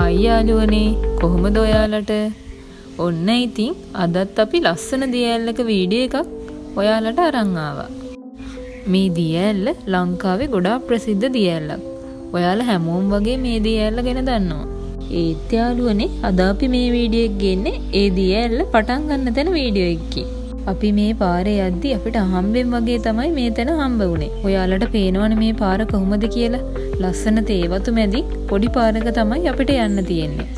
හයි යාළුවනේ කොහොමද ඔයාලට? ඔන්න ඉතින් අදත් අපි ලස්සන දියඇල්ලක වීඩියෝ එකක් ඔයාලට අරන් ආවා. මේ දියඇල්ල ලංකාවේ ගොඩාක් ප්‍රසිද්ධ දියඇල්ලක්. ඔයාලා හැමෝම වගේ මේ දියඇල්ල ගැන දන්නවා. ඒත් යාළුවනේ අද අපි මේ වීඩියෝ එක ගන්නේ ඒ දියඇල්ල පටන් ගන්න තැන වීඩියෝ එකකින්. අපි මේ පාරේ යද්දි අපිට හම්බෙන් වගේ තමයි මේ තැන හම්බ වුනේ. ඔයාලට පේනවනේ මේ පාර කොහොමද කියලා? ලස්සන තේවතු මැදි පොඩි පාරක තමයි අපිට යන්න තියෙන්නේ.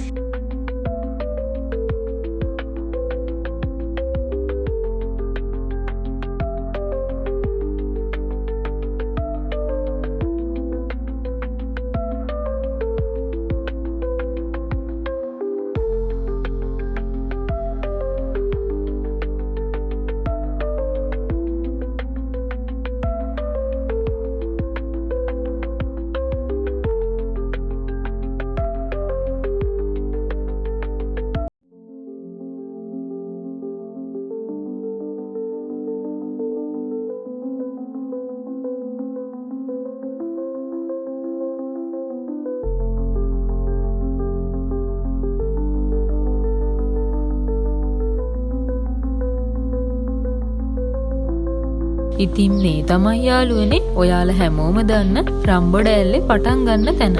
ඉතින් මේ තමයි යාළුවනේ ඔයාලා හැමෝම දන්න රම්බොඩ ඇල්ලේ පටන් ගන්න තැන.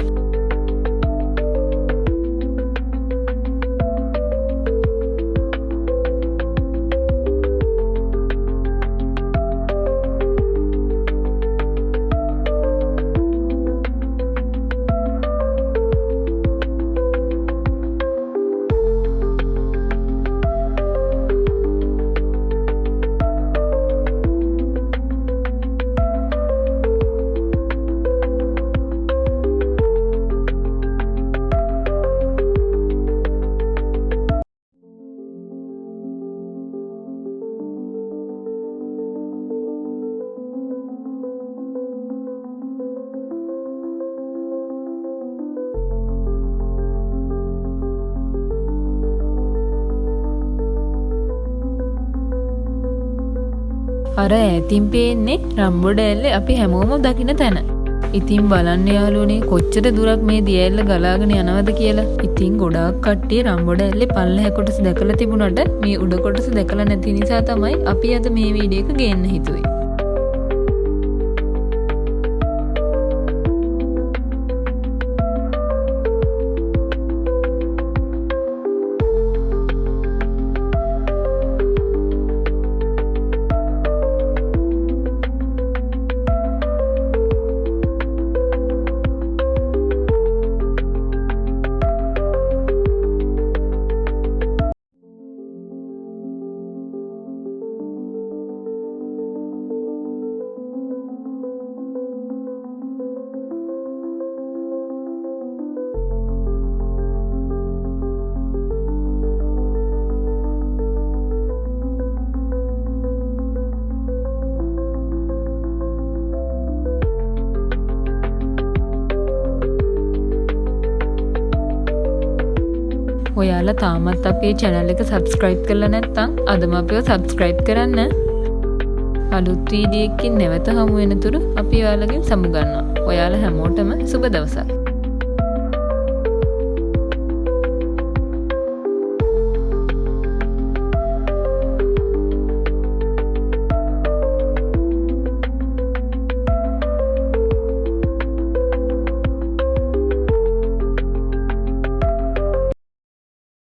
අර ඈතින් පේන්නේ රම්බොඩ ඇල්ලේ අපි හැමෝම දකින තැන. ඉතින් බලන්න යාළුවනේ කොච්චර දුරක් මේ දියඇල්ල ගලාගෙන යනවද කියලා. ඉතින් ගොඩාක් කට්ටිය රම්බොඩ ඇල්ලේ පල්ලෙහා කොටස දැකලා තිබුණාට මේ උඩ කොටස දැකලා නැති නිසා තමයි අපි අද මේ වීඩියෝ එක ගේන්න හිතුවේ. ඔයාලා තාමත් අපේ channel එක subscribe කරලා නැත්නම් අදම අපිව subscribe කරන්න. අලුත් වීඩියෝ එකකින් නැවත හමු වෙනතුරු අපි ඔයාලගෙන් සමු ගන්නවා. ඔයාලා හැමෝටම සුබ දවසක්.